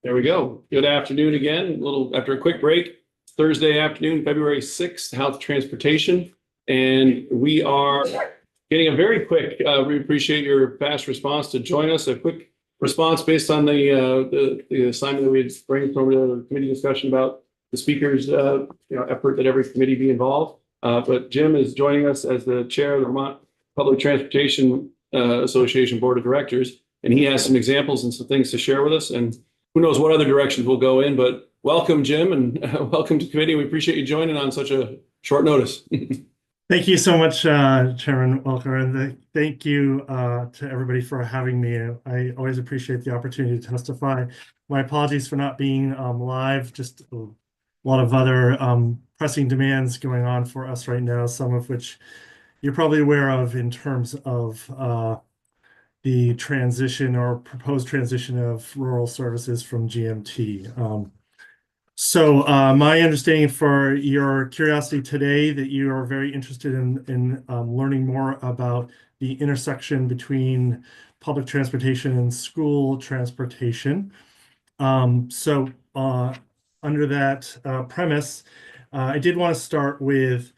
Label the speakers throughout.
Speaker 1: There we go. Good afternoon again. A little after a quick break. Thursday afternoon, February 6th, Health Transportation. And we are getting a very quick, we appreciate your fast response to join us. A quick response based on the assignment that we had brainstormed the committee discussion about the speaker's effort that every committee be involved. But Jim is joining us as the chair of the Vermont Public Transportation Association Board of Directors. And he has some examples and some things to share with us. And who knows what other directions we'll go in, but welcome, Jim, and welcome to committee. We appreciate you joining on such a short notice.
Speaker 2: Thank you so much, Chairman Welker, and thank you to everybody for having me. I always appreciate the opportunity to testify. My apologies for not being live, just a lot of other pressing demands going on for us right now, some of which you're probably aware of in terms of the transition or proposed transition of rural services from GMT. So my understanding for your curiosity today that you are very interested in learning more about the intersection between public transportation and school transportation. So under that premise, I did want to start with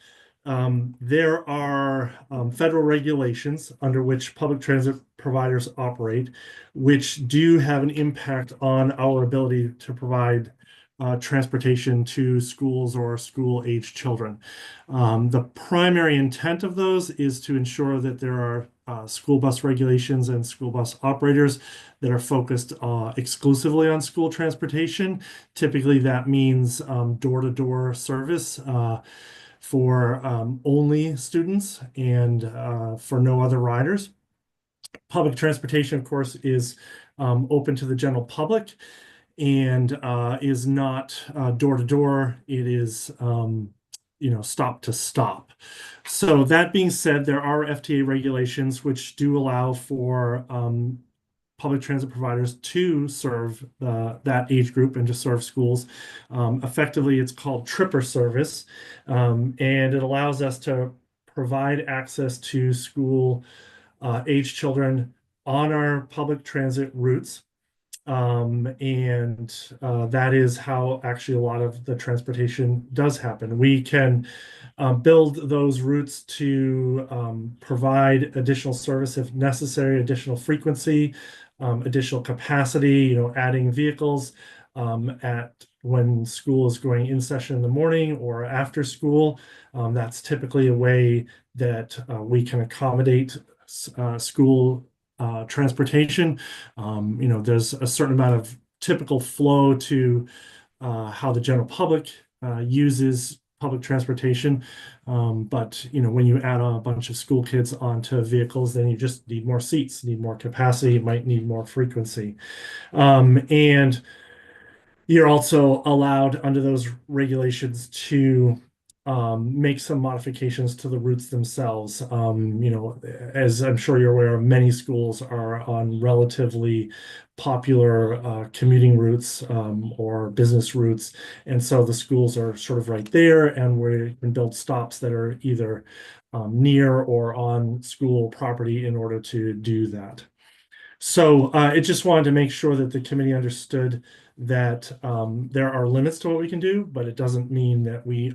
Speaker 2: there are federal regulations under which public transit providers operate, which do have an impact on our ability to provide transportation to schools or school-age children. The primary intent of those is to ensure that there are school bus regulations and school bus operators that are focused exclusively on school transportation. Typically, that means door-to-door service for only students and for no other riders. Public transportation, of course, is open to the general public and is not door-to-door. It is stop to stop. So that being said, there are FTA regulations which do allow for public transit providers to serve that age group and to serve schools. Effectively, it's called Tripper service, and it allows us to provide access to school age children on our public transit routes. That is how actually a lot of the transportation does happen. We can build those routes to provide additional service if necessary, additional frequency, additional capacity, adding vehicles when school is going in session in the morning or after school. That's typically a way that we can accommodate school transportation. There's a certain amount of typical flow to how the general public uses public transportation. But when you add a bunch of school kids onto vehicles, then you just need more seats, need more capacity, might need more frequency. And you're also allowed under those regulations to make some modifications to the routes themselves. As I'm sure you're aware, many schools are on relatively popular commuting routes or business routes. And so the schools are sort of right there, and we can build stops that are either near or on school property in order to do that. So it just wanted to make sure that the committee understood that there are limits to what we can do, but it doesn't mean that we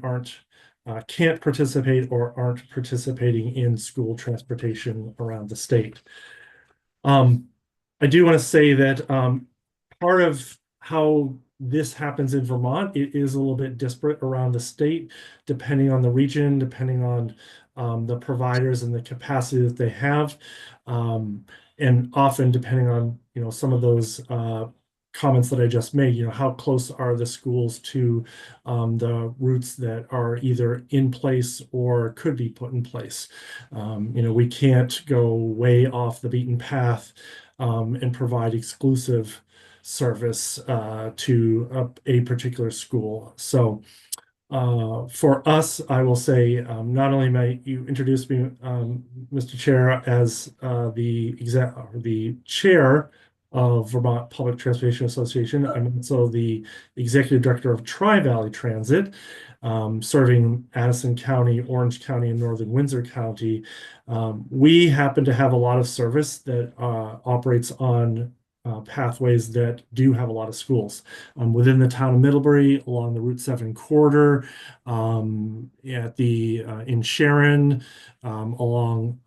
Speaker 2: can't participate or aren't participating in school transportation around the state. I do want to say that part of how this happens in Vermont, it is a little bit disparate around the state, depending on the region, depending on the providers and the capacity that they have, and often depending on some of those comments that I just made, how close are the schools to the routes that are either in place or could be put in place. We can't go way off the beaten path and provide exclusive service to a particular school. So for us, I will say, not only might you introduce me, Mr. Chair, as the chair of Vermont Public Transportation Association. I'm also the executive director of Tri-Valley Transit, serving Addison County, Orange County, and Northern Windsor County. We happen to have a lot of service that operates on pathways that do have a lot of schools within the town of Middlebury, along the Route 7 corridor, in Sharon, along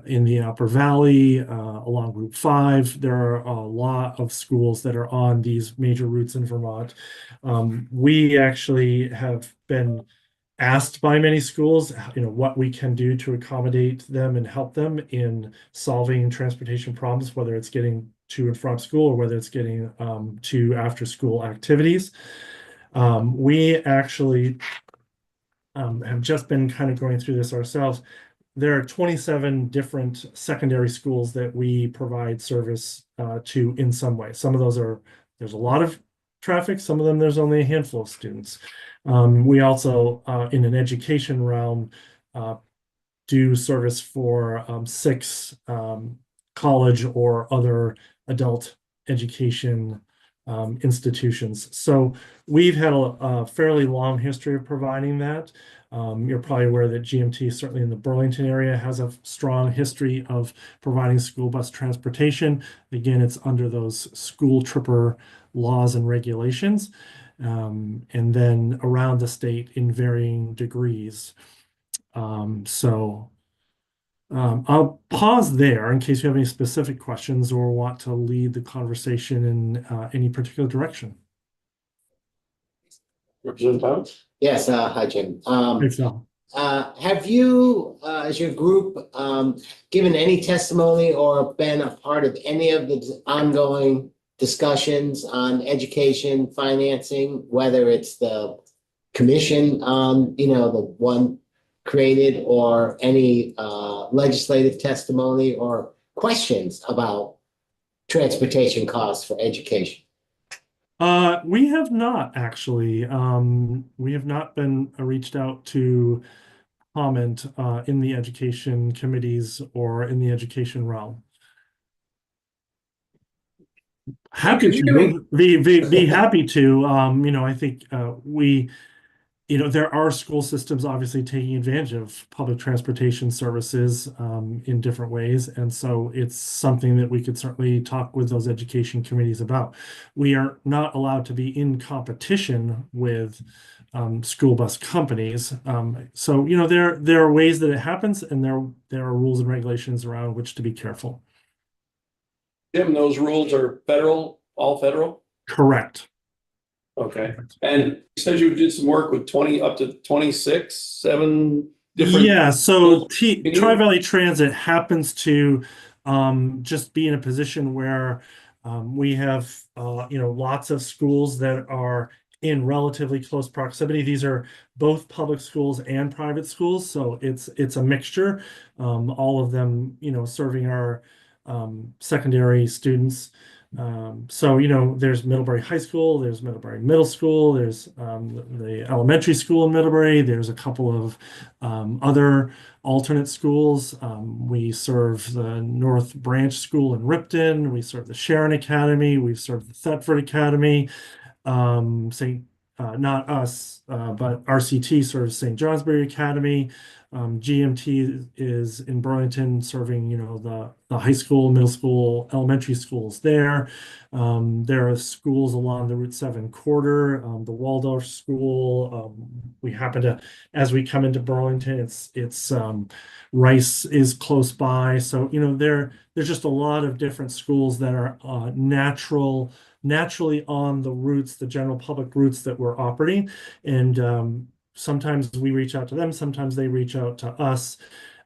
Speaker 2: in the Upper Valley, along Route 5. There are a lot of schools that are on these major routes in Vermont. We actually have been asked by many schools, what we can do to accommodate them and help them in solving transportation problems, whether it's getting to and from school or whether it's getting to after school activities. We actually have just been kind of going through this ourselves. There are 27 different secondary schools that we provide service to in some way. Some of those there's a lot of traffic, some of them there's only a handful of students. We also, in an education realm, do service for 6 college or other adult education institutions. So we've had a fairly long history of providing that. You're probably aware that GMT, certainly in the Burlington area, has a strong history of providing school bus transportation. Again, it's under those school tripper laws and regulations. And then around the state in varying degrees. I'll pause there in case you have any specific questions or want to lead the conversation in any particular direction.
Speaker 1: Representative Thomas?
Speaker 3: Yes, hi, Jim.
Speaker 2: Thanks, Al.
Speaker 3: Have you, as your group, given any testimony or been a part of any of the ongoing discussions on education financing, whether it's the commission, the one created, or any legislative testimony or questions about transportation costs for education?
Speaker 2: We have not actually. We have not been reached out to comment in the education committees or in the education realm. Happy to be happy to. I think there are school systems obviously taking advantage of public transportation services in different ways. And so it's something that we could certainly talk with those education committees about. We are not allowed to be in competition with school bus companies. So, there are ways that it happens, and there are rules and regulations around which to be careful.
Speaker 1: Jim, those rules are federal, all federal?
Speaker 2: Correct.
Speaker 1: Okay. And you said you did some work with up to 26, 7 different.
Speaker 2: Yeah, so
Speaker 1: you-
Speaker 2: Tri-Valley Transit happens to just be in a position where we have lots of schools that are in relatively close proximity. These are both public schools and private schools, so it's a mixture. All of them, serving our secondary students. So, there's Middlebury High School, there's Middlebury Middle School, there's the elementary school in Middlebury, there's a couple of other alternate schools. We serve the North Branch School in Ripton, we serve the Sharon Academy, we serve the Thetford Academy, not us, but RCT serves St. Johnsbury Academy. GMT is in Burlington serving, the high school, middle school, elementary schools there. There are schools along the Route 7 corridor, the Waldorf School. We happen to, as we come into Burlington, it's Rice is close by. So, there's just a lot of different schools that are naturally on the routes, the general public routes that we're operating. And sometimes we reach out to them, sometimes they reach out to us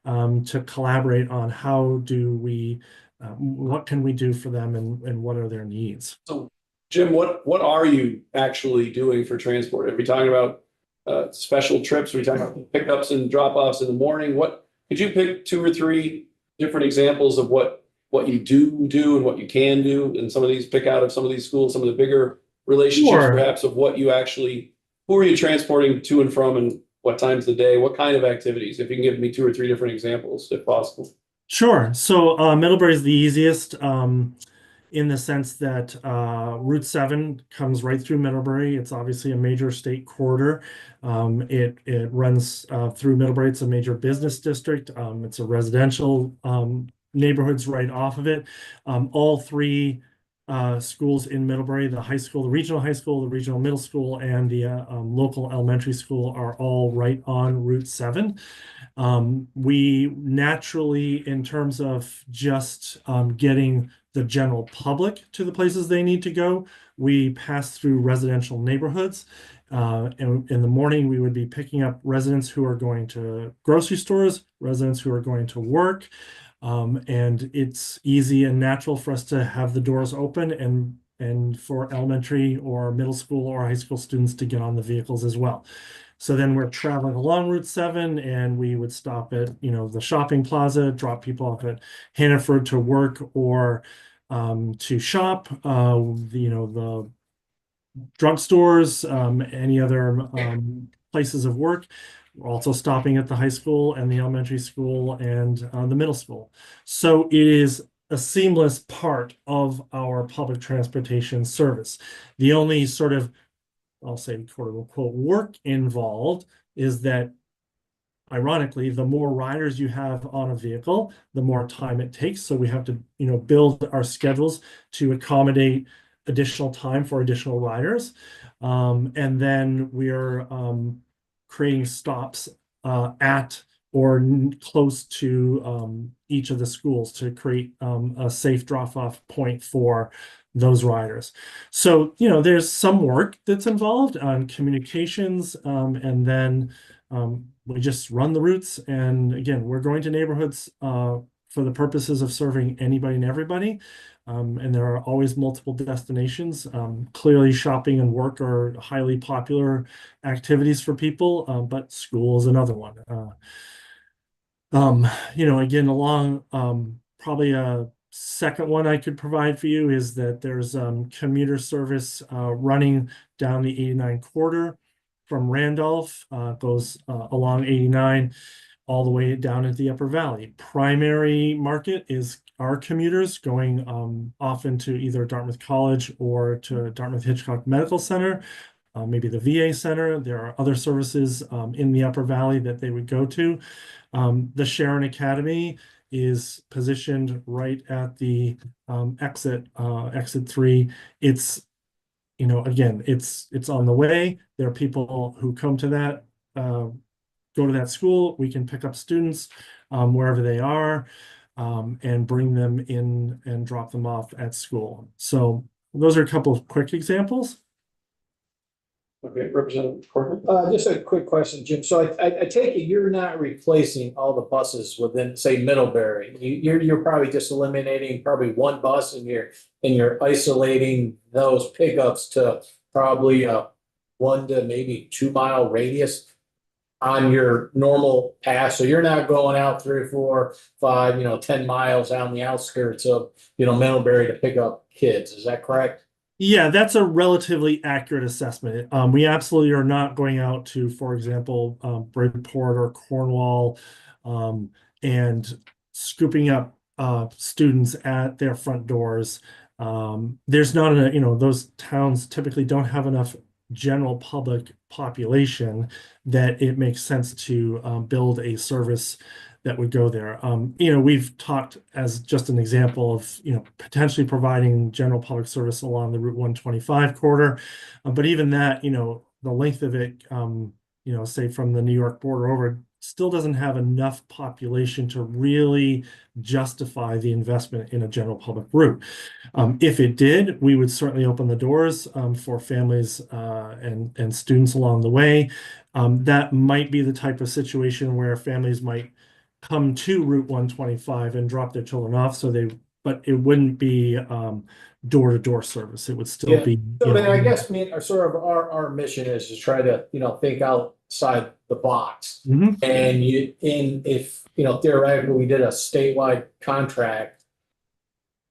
Speaker 2: to collaborate on how do we, what can we do for them, and what are their needs.
Speaker 1: So, Jim, what are you actually doing for transport? Are we talking about special trips? Are we talking about pickups and drop-offs in the morning? Could you pick 2 or 3 different examples of what you do and what you can do in some of these, pick out of some of these schools, some of the bigger relationships,
Speaker 2: Sure.
Speaker 1: perhaps, of what you actually, who are you transporting to and from, and what times of the day, what kind of activities? If you can give me 2 or 3 different examples, if possible.
Speaker 2: Sure. So Middlebury is the easiest in the sense that Route 7 comes right through Middlebury. It's obviously a major state corridor. It runs through Middlebury. It's a major business district. It's a residential neighborhoods right off of it. All 3 schools in Middlebury, the high school, the regional high school, the regional middle school, and the local elementary school are all right on Route 7. We naturally, in terms of just getting the general public to the places they need to go, we pass through residential neighborhoods. And in the morning, we would be picking up residents who are going to grocery stores, residents who are going to work. And it's easy and natural for us to have the doors open and for elementary or middle school or high school students to get on the vehicles as well. So then we're traveling along Route 7 and we would stop at, the shopping plaza, drop people off at Hannaford to work or to shop, the drugstores, any other places of work. We're also stopping at the high school and the elementary school and the middle school. So it is a seamless part of our public transportation service. The only sort of, I'll say, quote unquote, work involved is that, ironically, the more riders you have on a vehicle, the more time it takes. So we have to, build our schedules to accommodate additional time for additional riders. And then we're creating stops at or close to each of the schools to create a safe drop-off point for those riders. So, there's some work that's involved on communications, and then we just run the routes. And again, we're going to neighborhoods for the purposes of serving anybody and everybody. And there are always multiple destinations. Clearly, shopping and work are highly popular activities for people, but school is another one. Again, along probably a second one I could provide for you is that there's commuter service running down the 89 corridor from Randolph, goes along 89 all the way down into the Upper Valley. Primary market is our commuters going often to either Dartmouth College or to Dartmouth Hitchcock Medical Center, maybe the VA Center. There are other services in the Upper Valley that they would go to. The Sharon Academy is positioned right at the exit 3. It's, again, it's on the way. There are people who come to that, go to that school. We can pick up students wherever they are and bring them in and drop them off at school. So those are a couple of quick examples.
Speaker 1: Okay, Representative Corcoran.
Speaker 4: Just a quick question, Jim. So I take it you're not replacing all the buses within, say, Middlebury. You're probably just eliminating probably one bus and you're isolating those pickups to probably a 1 to maybe 2 mile radius on your normal path. So you're not going out 3 or 4, 5, 10 miles out on the outskirts of, Middlebury to pick up kids. Is that correct?
Speaker 2: Yeah, that's a relatively accurate assessment. We absolutely are not going out to, for example, Bridgeport or Cornwall, and scooping up students at their front doors. There's not those towns typically don't have enough general public population that it makes sense to build a service that would go there. We've talked as just an example of, potentially providing general public service along the Route 125 corridor. But even that, the length of it, say from the New York border over, still doesn't have enough population to really justify the investment in a general public route. If it did, we would certainly open the doors for families and students along the way. That might be the type of situation where families might come to Route 125 and drop their children off, but it wouldn't be door-to-door service. It would still be.
Speaker 4: So then I guess sort of our mission is to try to, think outside the box.
Speaker 2: Mhm.
Speaker 4: And if theoretically we did a statewide contract,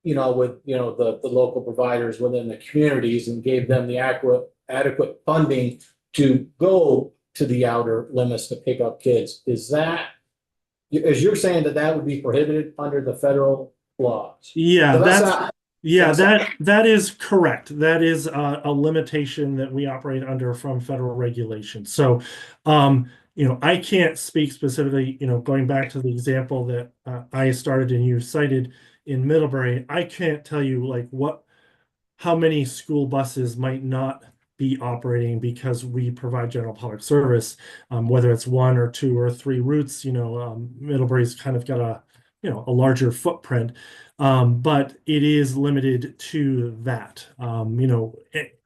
Speaker 4: with, the local providers within the communities and gave them the adequate funding to go to the outer limits to pick up kids, as you're saying that would be prohibited under the federal laws?
Speaker 2: Yeah,
Speaker 4: So
Speaker 2: that is correct. That is a limitation that we operate under from federal regulation. So, I can't speak specifically, going back to the example that I started and you cited in Middlebury, I can't tell you like what how many school buses might not be operating because we provide general public service, whether it's 1 or 2 or 3 routes. Middlebury's kind of got a larger footprint, but it is limited to that.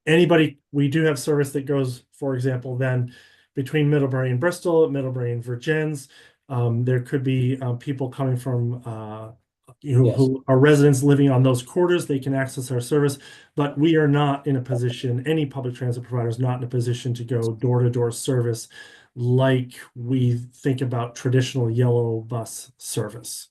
Speaker 2: Anybody, we do have service that goes, for example, then between Middlebury and Bristol, Middlebury and Virgins. There could be people coming from
Speaker 3: Yes.
Speaker 2: who are residents living on those quarters. They can access our service, but we are not in a position, any public transit provider is not in a position to go door-to-door service like we think about traditional yellow bus service.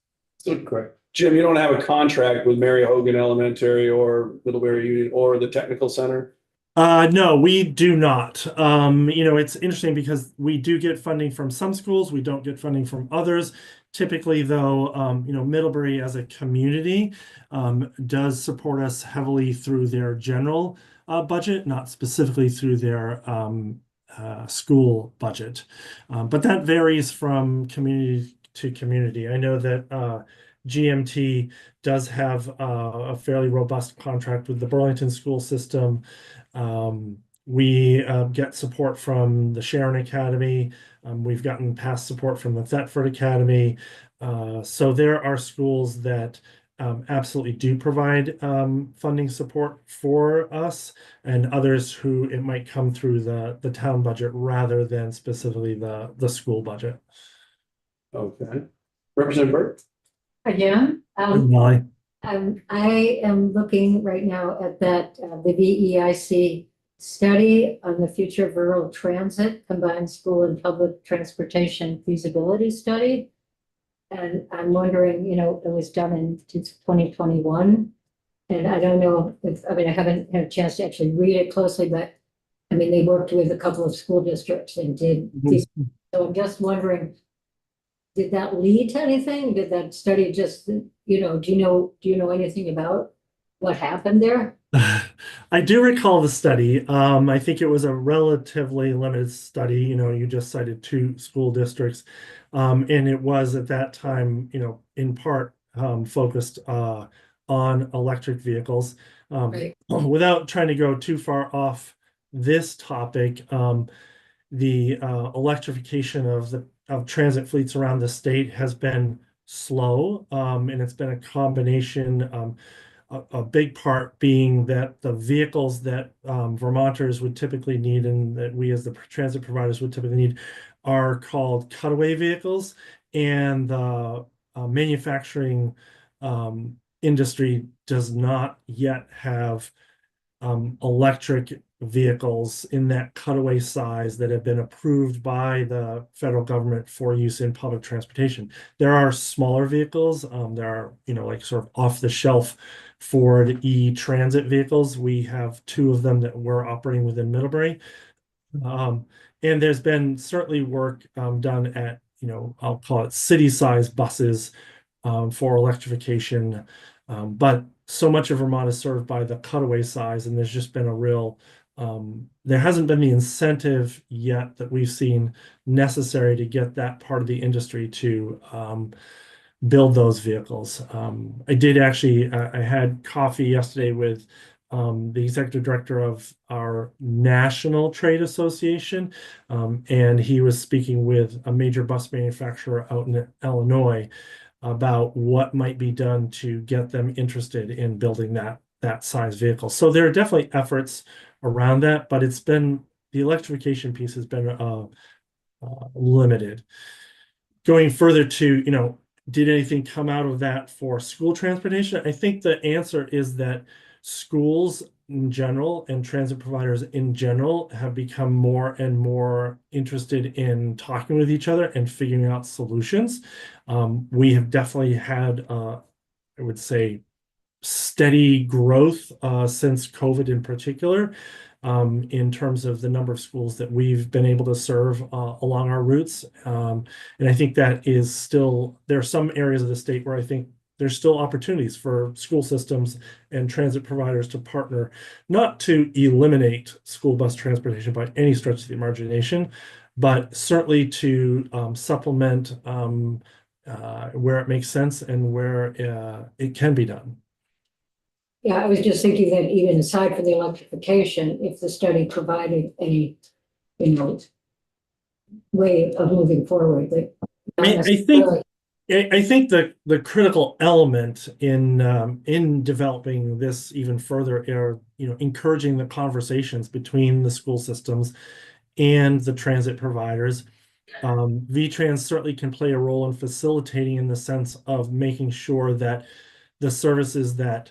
Speaker 1: Correct. Jim, you don't have a contract with Mary Hogan Elementary or Middlebury Union or the Technical Center?
Speaker 2: No, we do not. It's interesting because we do get funding from some schools, we don't get funding from others. Typically, though, Middlebury as a community does support us heavily through their general budget, not specifically through their school budget. But that varies from community to community. I know that GMT does have a fairly robust contract with the Burlington school system. We get support from the Sharon Academy. We've gotten past support from the Thetford Academy. So there are schools that absolutely do provide funding support for us, and others who it might come through the town budget rather than specifically the school budget.
Speaker 1: Okay. Representative Burt?
Speaker 5: Again,
Speaker 2: Molly?
Speaker 5: I am looking right now at that, the VEIC study on the future of rural transit, combined school and public transportation feasibility study. And I'm wondering, it was done in 2021. And I don't know I haven't had a chance to actually read it closely, but they worked with a couple of school districts and did these. So I'm just wondering, did that lead to anything? Did that study just, do you know anything about what happened there?
Speaker 2: I do recall the study. I think it was a relatively limited study. You just cited 2 school districts. And it was at that time, in part focused on electric vehicles.
Speaker 5: Right.
Speaker 2: Without trying to go too far off this topic, the electrification of transit fleets around the state has been slow, and it's been a combination, a big part being that the vehicles that Vermonters would typically need and that we as the transit providers would typically need are called cutaway vehicles, and the manufacturing industry does not yet have electric vehicles in that cutaway size that have been approved by the federal government for use in public transportation. There are smaller vehicles. There are, like sort of off the shelf Ford E-Transit vehicles. We have 2 of them that we're operating within Middlebury. And there's been certainly work done at, I'll call it city-size buses for electrification. But so much of Vermont is served by the cutaway size, and there's just been a real, there hasn't been the incentive yet that we've seen necessary to get that part of the industry to build those vehicles. I did actually, I had coffee yesterday with the executive director of our national trade association, and he was speaking with a major bus manufacturer out in Illinois about what might be done to get them interested in building that size vehicle. So there are definitely efforts around that, but the electrification piece has been limited. Going further to, did anything come out of that for school transportation? I think the answer is that schools in general and transit providers in general have become more and more interested in talking with each other and figuring out solutions. We have definitely had, I would say, steady growth since COVID in particular, in terms of the number of schools that we've been able to serve along our routes. And I think that is still, there are some areas of the state where I think there's still opportunities for school systems and transit providers to partner, not to eliminate school bus transportation by any stretch of the imagination, but certainly to supplement where it makes sense and where it can be done.
Speaker 5: Yeah, I was just thinking that even aside from the electrification, if the study provided any, way of moving forward, that.
Speaker 2: I think I think the critical element in developing this even further are, encouraging the conversations between the school systems and the transit providers. V-Trans certainly can play a role in facilitating in the sense of making sure that the services that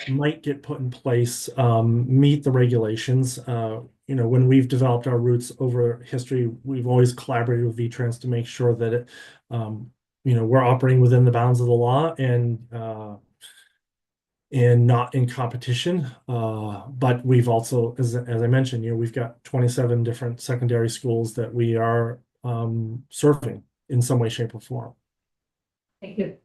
Speaker 2: might get put in place meet the regulations. When we've developed our routes over history, we've always collaborated with V-Trans to make sure that we're operating within the bounds of the law and not in competition. But we've also, as I mentioned, we've got 27 different secondary schools that we are serving in some way, shape, or form.
Speaker 5: Thank you.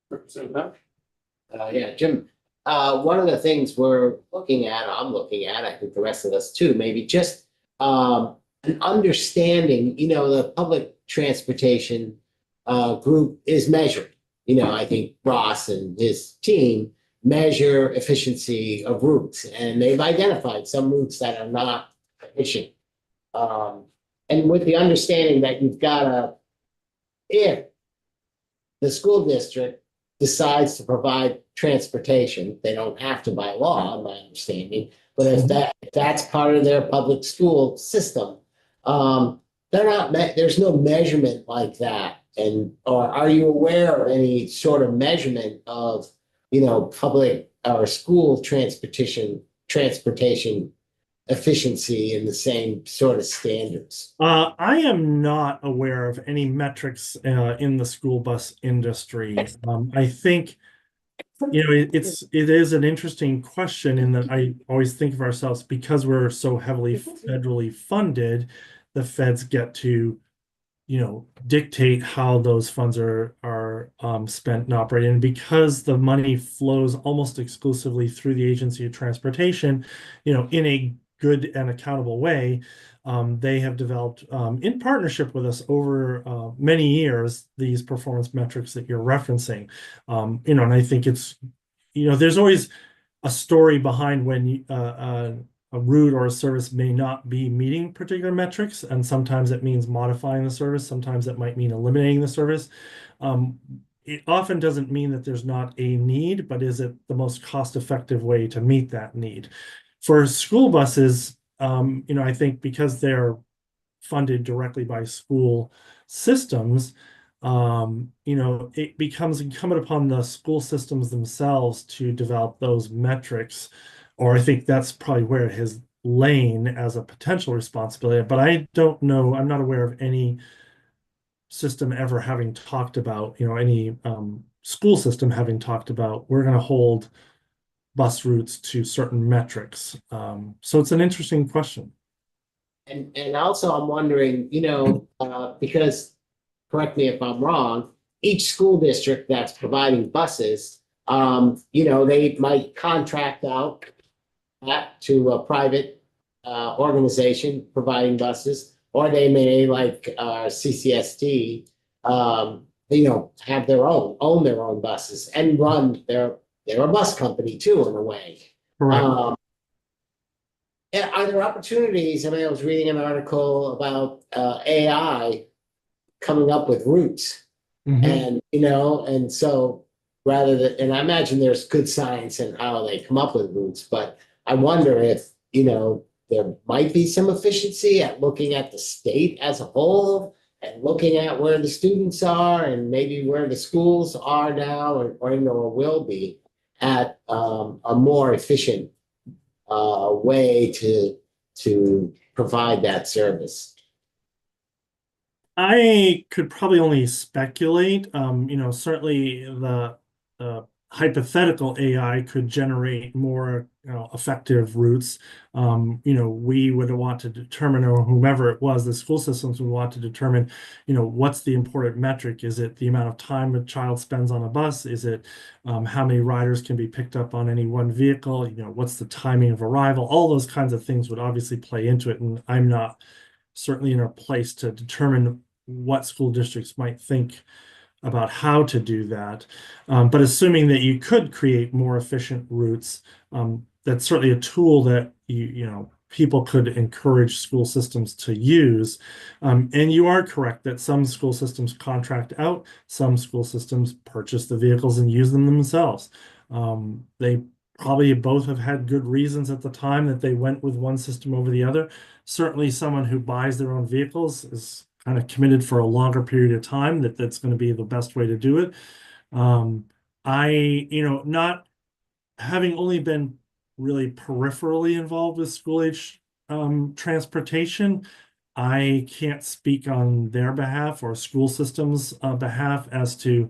Speaker 1: Representative Powell?
Speaker 3: Yeah, Jim, one of the things we're looking at, I'm looking at, I think the rest of us too, maybe just an understanding, the public transportation group is measured. I think Ross and his team measure efficiency of routes, and they've identified some routes that are not efficient. And with the understanding that you've got if the school district decides to provide transportation, they don't have to by law, in my understanding, but if that's part of their public school system, there's no measurement like that. Or are you aware of any sort of measurement of, public or school transportation efficiency in the same sort of standards?
Speaker 2: I am not aware of any metrics in the school bus industry. I think it is an interesting question in that I always think of ourselves, because we're so heavily federally funded, the feds get to dictate how those funds are spent and operated. And because the money flows almost exclusively through the Agency of Transportation, in a good and accountable way, they have developed in partnership with us over many years these performance metrics that you're referencing. And I think it's there's always a story behind when a route or a service may not be meeting particular metrics, and sometimes it means modifying the service, sometimes it might mean eliminating the service. It often doesn't mean that there's not a need, but is it the most cost-effective way to meet that need? For school buses, I think because they're funded directly by school systems, it becomes incumbent upon the school systems themselves to develop those metrics. Or I think that's probably where it has lain as a potential responsibility. But I don't know, I'm not aware of any system ever having talked about, any school system having talked about, we're going to hold bus routes to certain metrics. So it's an interesting question.
Speaker 3: And also I'm wondering, because, correct me if I'm wrong, each school district that's providing buses, they might contract out that to a private organization providing buses, or they may, like CCSD, have own their own buses and run they're a bus company too, in a way.
Speaker 2: Correct.
Speaker 3: And are there opportunities? I mean, I was reading an article about AI coming up with routes, and so rather than, and I imagine there's good science in how they come up with routes, but I wonder if there might be some efficiency at looking at the state as a whole and looking at where the students are and maybe where the schools are now or will be at a more efficient way to provide that service.
Speaker 2: I could probably only speculate. Certainly the hypothetical AI could generate more effective routes. We would want to determine, or whomever it was, the school systems would want to determine, what's the important metric? Is it the amount of time a child spends on a bus? Is it how many riders can be picked up on any one vehicle? What's the timing of arrival? All those kinds of things would obviously play into it. And I'm not certainly in a place to determine what school districts might think about how to do that. But assuming that you could create more efficient routes, that's certainly a tool that people could encourage school systems to use. And you are correct that some school systems contract out, some school systems purchase the vehicles and use them themselves. They probably both have had good reasons at the time that they went with one system over the other. Certainly someone who buys their own vehicles is kind of committed for a longer period of time that's going to be the best way to do it. Not having only been really peripherally involved with school age transportation, I can't speak on their behalf or school systems behalf as to,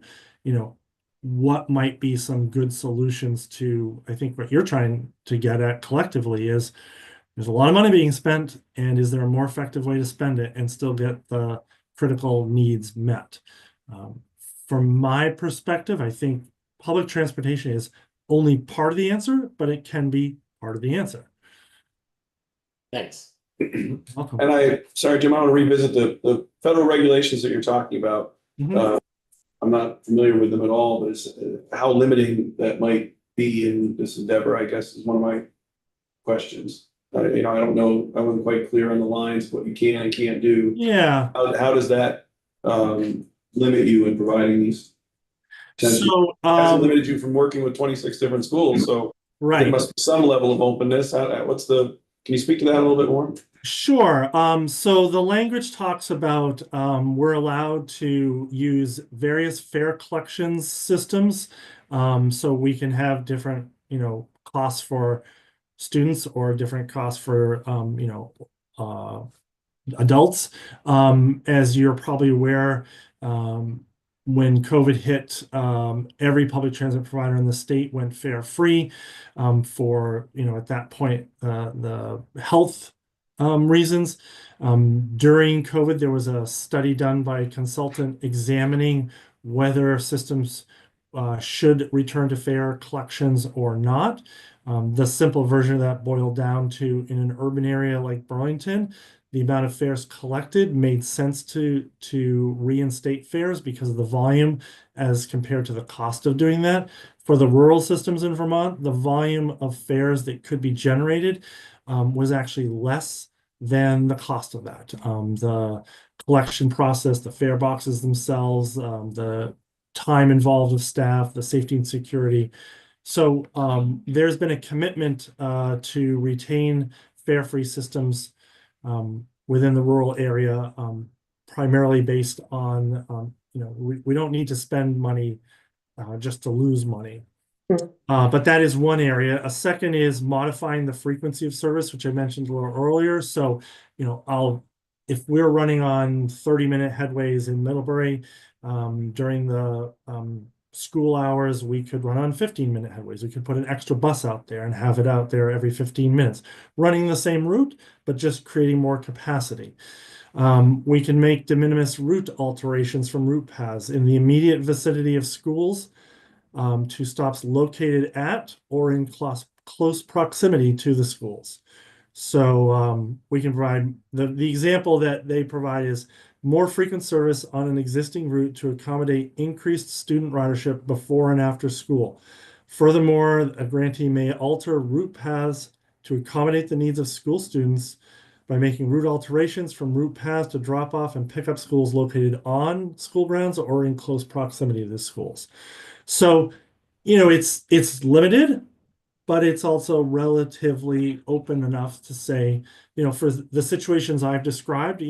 Speaker 2: what might be some good solutions to, I think what you're trying to get at collectively is there's a lot of money being spent, and is there a more effective way to spend it and still get the critical needs met? From my perspective, I think public transportation is only part of the answer, but it can be part of the answer.
Speaker 3: Thanks.
Speaker 2: Welcome.
Speaker 1: And sorry, Jim, I want to revisit the federal regulations that you're talking about.
Speaker 2: Mhm.
Speaker 1: I'm not familiar with them at all, but it's how limiting that might be in this endeavor, I guess, is one of my questions. I don't know, I wasn't quite clear on the lines, what you can and can't do.
Speaker 2: Yeah.
Speaker 1: How does that limit you in providing these?
Speaker 2: So,
Speaker 1: Hasn't limited you from working with 26 different schools, so there
Speaker 2: right.
Speaker 1: must be some level of openness. Can you speak to that a little bit more?
Speaker 2: Sure. So the language talks about we're allowed to use various fare collections systems. So we can have different, costs for students or different costs for, adults. As you're probably aware, when COVID hit, every public transit provider in the state went fare free for, at that point, the health reasons. During COVID, there was a study done by a consultant examining whether systems should return to fare collections or not. The simple version of that boiled down to, in an urban area like Burlington, the amount of fares collected made sense to reinstate fares because of the volume as compared to the cost of doing that. For the rural systems in Vermont, the volume of fares that could be generated was actually less than the cost of that. The collection process, the fare boxes themselves, the time involved of staff, the safety and security. So there's been a commitment to retain fare-free systems within the rural area, primarily based on, we don't need to spend money just to lose money. But that is one area. A second is modifying the frequency of service, which I mentioned a little earlier. So, if we're running on 30-minute headways in Middlebury during the school hours, we could run on 15-minute headways. We could put an extra bus out there and have it out there every 15 minutes, running the same route, but just creating more capacity. We can make de minimis route alterations from route paths in the immediate vicinity of schools to stops located at or in close proximity to the schools. So we can provide the example that they provide is more frequent service on an existing route to accommodate increased student ridership before and after school. Furthermore, a grantee may alter route paths to accommodate the needs of school students by making route alterations from route paths to drop off and pick up schools located on school grounds or in close proximity to the schools. So, it's limited, but it's also relatively open enough to say, for the situations I've described,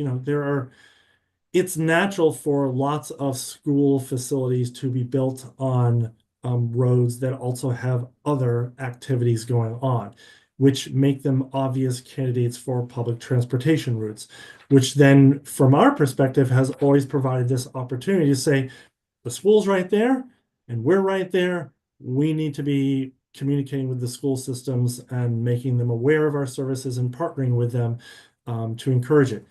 Speaker 2: it's natural for lots of school facilities to be built on roads that also have other activities going on, which make them obvious candidates for public transportation routes, which then, from our perspective, has always provided this opportunity to say, the school's right there, and we're right there. We need to be communicating with the school systems and making them aware of our services and partnering with them to encourage it.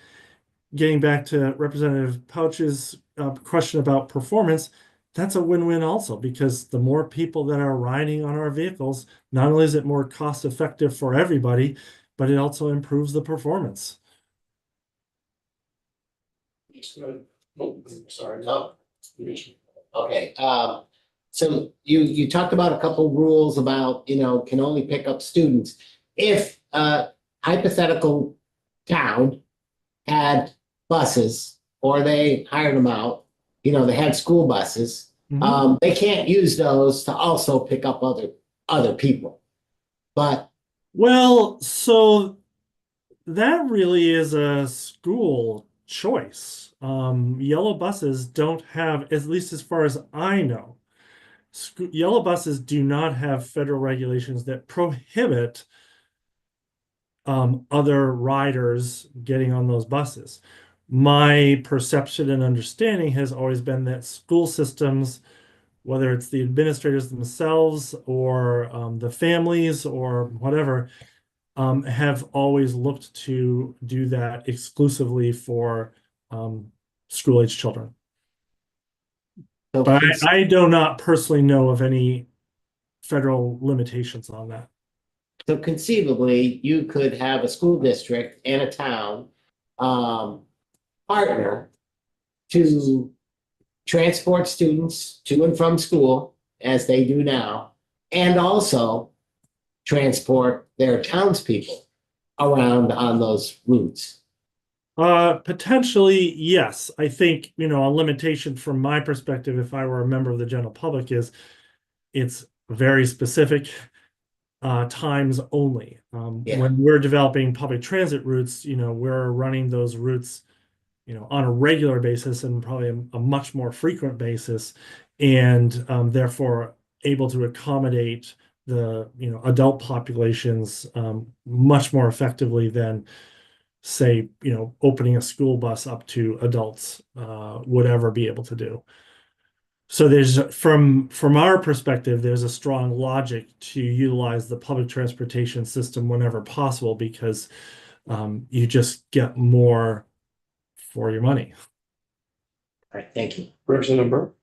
Speaker 2: Getting back to Representative Pouch's question about performance, that's a win-win also, because the more people that are riding on our vehicles, not only is it more cost-effective for everybody, but it also improves the performance.
Speaker 1: Oh, sorry.
Speaker 3: No. Okay, so you talked about a couple rules about, can only pick up students. If a hypothetical town had buses or they hired them out, they had school buses, they can't use those to also pick up other people. But
Speaker 2: Well, so that really is a school choice. Yellow buses don't have, at least as far as I know, yellow buses do not have federal regulations that prohibit other riders getting on those buses. My perception and understanding has always been that school systems, whether it's the administrators themselves or the families or whatever, have always looked to do that exclusively for school-age children.
Speaker 3: so
Speaker 2: But I do not personally know of any federal limitations on that.
Speaker 3: So conceivably, you could have a school district and a town partner to transport students to and from school as they do now, and also transport their townspeople around on those routes.
Speaker 2: Potentially, yes. I think, a limitation from my perspective, if I were a member of the general public, is it's very specific times only.
Speaker 3: Yeah.
Speaker 2: When we're developing public transit routes, we're running those routes, on a regular basis and probably a much more frequent basis, and therefore able to accommodate the, adult populations much more effectively than, say, opening a school bus up to adults would ever be able to do. So there's from our perspective, there's a strong logic to utilize the public transportation system whenever possible, because you just get more for your money.
Speaker 3: All right, thank you.
Speaker 1: Representative Burke?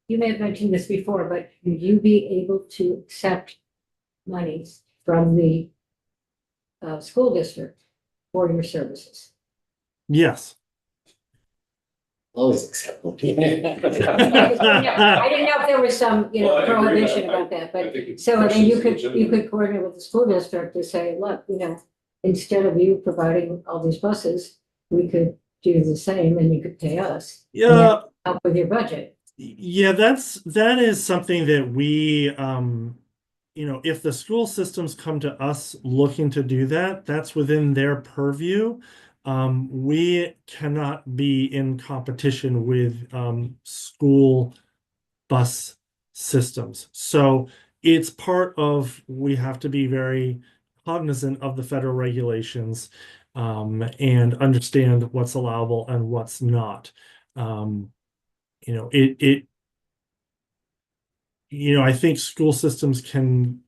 Speaker 5: You may have mentioned this before, but will you be able to accept monies from the school district for your services?
Speaker 2: Yes.
Speaker 3: Always acceptable.
Speaker 5: I didn't know if there was some,
Speaker 1: Well, I agree with
Speaker 5: prohibition
Speaker 1: that.
Speaker 5: about that,
Speaker 1: I
Speaker 5: but
Speaker 1: think it's
Speaker 5: so then you
Speaker 1: questions
Speaker 5: could, coordinate with the school district to say, look, instead of you providing all these buses, we could do the same and you could pay us.
Speaker 2: Yeah.
Speaker 5: Help with your budget.
Speaker 2: Yeah, that is something that we, if the school systems come to us looking to do that, that's within their purview. We cannot be in competition with school bus systems. So it's part of, we have to be very cognizant of the federal regulations and understand what's allowable and what's not. I think school systems can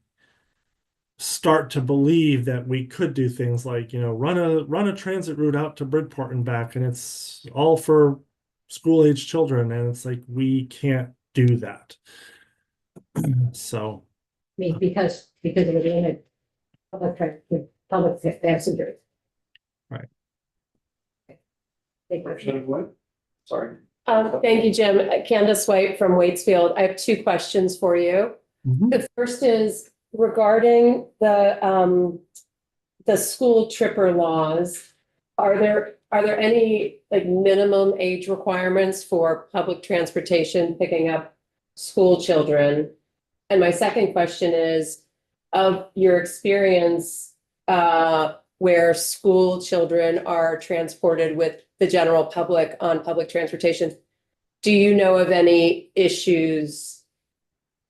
Speaker 2: start to believe that we could do things like, run a transit route out to Bridport and back, and it's all for school-age children, and it's like, we can't do that. So,
Speaker 5: I mean, because of it being a public passenger.
Speaker 2: Right.
Speaker 1: Representative White? Sorry.
Speaker 6: Thank you, Jim. Candace White from Waitsfield. I have two questions for you. The first is regarding the school tripper laws. Are there any minimum age requirements for public transportation picking up school children? And my second question is, of your experience where school children are transported with the general public on public transportation, do you know of any issues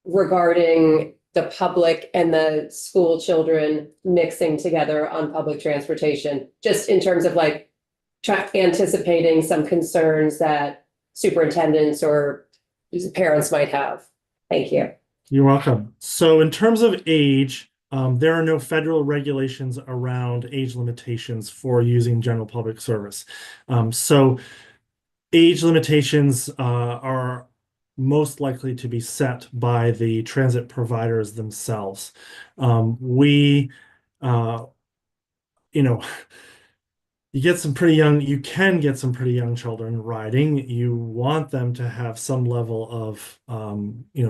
Speaker 6: regarding the public and the school children mixing together on public transportation, just in terms of anticipating some concerns that superintendents or parents might have? Thank you.
Speaker 2: You're welcome. So in terms of age, there are no federal regulations around age limitations for using general public service. So age limitations are most likely to be set by the transit providers themselves. We, you can get some pretty young children riding. You want them to have some level of,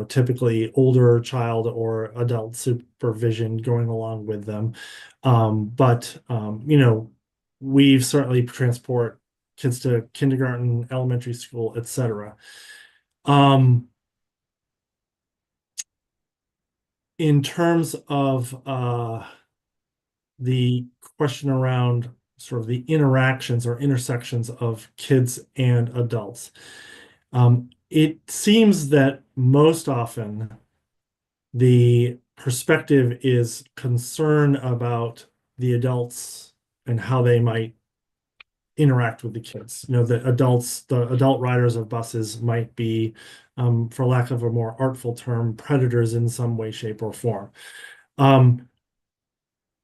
Speaker 2: typically older child or adult supervision going along with them. But we've certainly transport kids to kindergarten, elementary school, etc. In terms of the question around sort of the interactions or intersections of kids and adults. It seems that most often the perspective is concern about the adults and how they might interact with the kids. The adult riders of buses might be, for lack of a more artful term, predators in some way, shape, or form.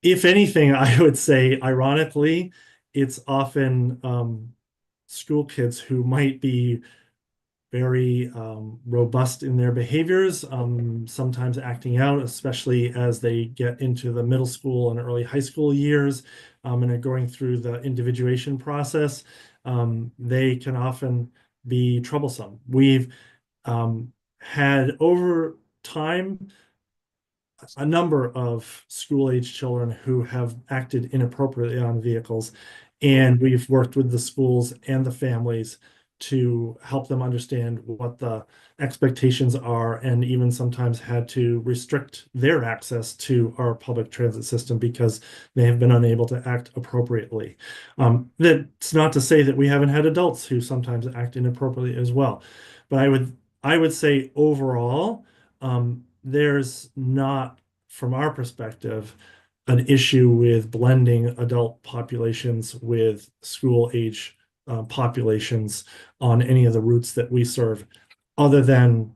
Speaker 2: If anything, I would say, ironically, it's often school kids who might be very robust in their behaviors, sometimes acting out, especially as they get into the middle school and early high school years, and are going through the individuation process. They can often be troublesome. We've had over time a number of school-age children who have acted inappropriately on vehicles, and we've worked with the schools and the families to help them understand what the expectations are, and even sometimes had to restrict their access to our public transit system because they have been unable to act appropriately. That's not to say that we haven't had adults who sometimes act inappropriately as well, but I would say overall, there's not, from our perspective, an issue with blending adult populations with school age populations on any of the routes that we serve, other than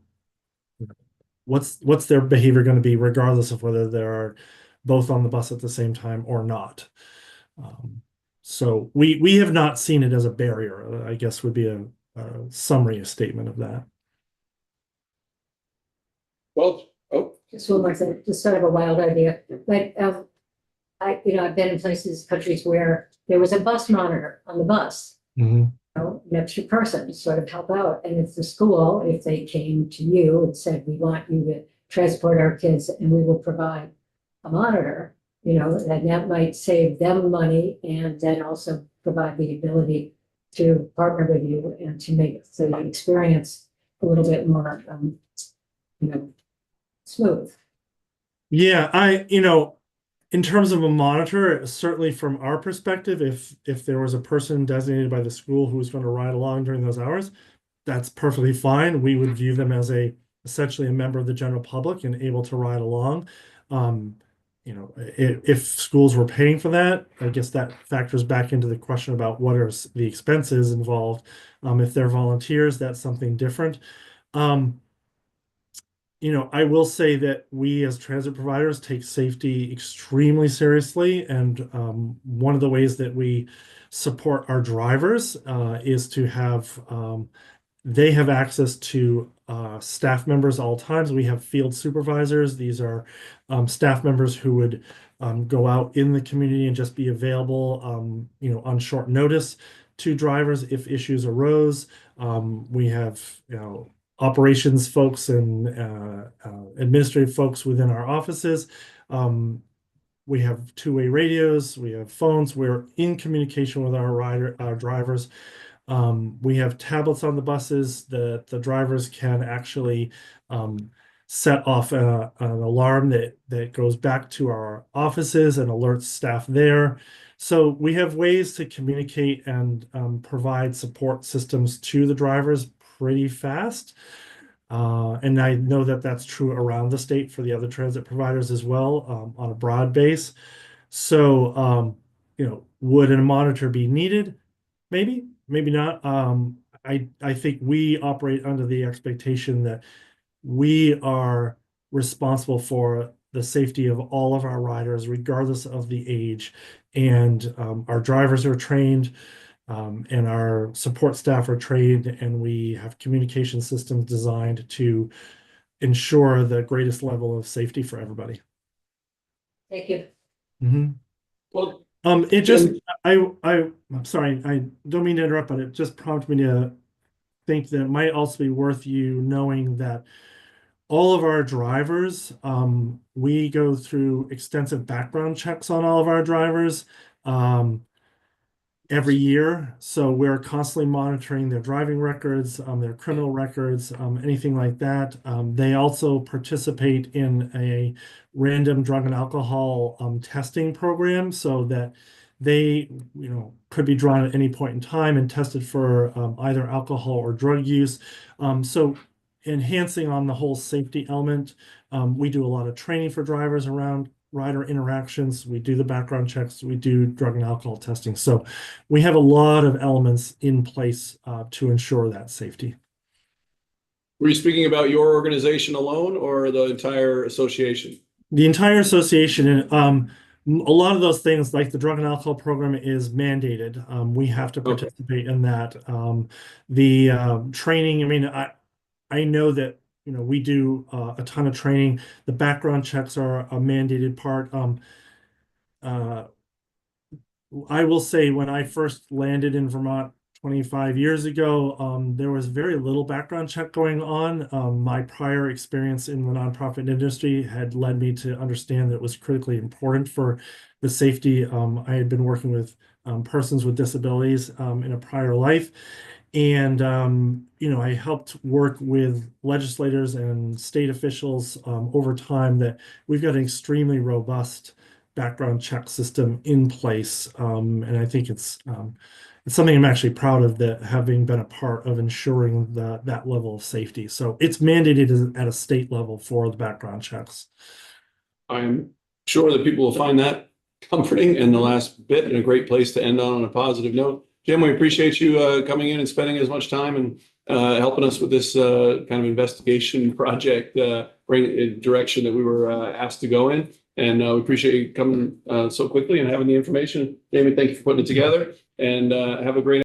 Speaker 2: what's their behavior going to be, regardless of whether they're both on the bus at the same time or not. So we have not seen it as a barrier, I guess would be a summary statement of that.
Speaker 1: Well,
Speaker 5: Just one more thing, just sort of a wild idea, but I've been in countries where there was a bus monitor on the bus. An extra person to sort of help out. And if the school, if they came to you and said, we want you to transport our kids and we will provide a monitor, and that might save them money and then also provide the ability to partner with you and to make the experience a little bit more, smooth.
Speaker 2: Yeah, in terms of a monitor, certainly from our perspective, if there was a person designated by the school who was going to ride along during those hours, that's perfectly fine. We would view them as essentially a member of the general public and able to ride along. If schools were paying for that, I guess that factors back into the question about what are the expenses involved. If they're volunteers, that's something different. I will say that we as transit providers take safety extremely seriously. And one of the ways that we support our drivers is to have, they have access to staff members at all times. We have field supervisors. These are staff members who would go out in the community and just be available, on short notice to drivers if issues arose. We have, operations folks and administrative folks within our offices. We have two-way radios, we have phones, we're in communication with our drivers. We have tablets on the buses that the drivers can actually set off an alarm that goes back to our offices and alerts staff there. So we have ways to communicate and provide support systems to the drivers pretty fast. And I know that that's true around the state for the other transit providers as well, on a broad base. So, would a monitor be needed? Maybe, maybe not. I think we operate under the expectation that we are responsible for the safety of all of our riders, regardless of the age. And our drivers are trained, and our support staff are trained, and we have communication systems designed to ensure the greatest level of safety for everybody.
Speaker 5: Thank you.
Speaker 2: Mm-hmm.
Speaker 1: well,
Speaker 2: It just, I'm sorry, I don't mean to interrupt, but it just prompted me to think that it might also be worth you knowing that all of our drivers, we go through extensive background checks on all of our drivers every year. So we're constantly monitoring their driving records, their criminal records, anything like that. They also participate in a random drug and alcohol testing program so that they, could be drawn at any point in time and tested for either alcohol or drug use. So enhancing on the whole safety element, we do a lot of training for drivers around rider interactions. We do the background checks. We do drug and alcohol testing. So we have a lot of elements in place to ensure that safety.
Speaker 1: Were you speaking about your organization alone or the entire association?
Speaker 2: The entire association, and a lot of those things, like the drug and alcohol program, is mandated. We have to participate in that. The training, I mean, I know that we do a ton of training. The background checks are a mandated part. I will say when I first landed in Vermont 25 years ago, there was very little background check going on. My prior experience in the nonprofit industry had led me to understand that it was critically important for the safety. I had been working with persons with disabilities in a prior life. And, I helped work with legislators and state officials over time that we've got an extremely robust background check system in place. And I think it's something I'm actually proud of, that having been a part of ensuring that level of safety. So it's mandated at a state level for the background checks.
Speaker 1: I'm sure that people will find that comforting in the last bit, and a great place to end on a positive note. Jim, we appreciate you coming in and spending as much time and helping us with this kind of investigation project, bring a direction that we were asked to go in. And we appreciate you coming so quickly and having the information. Jamie, thank you for putting it together, and have a great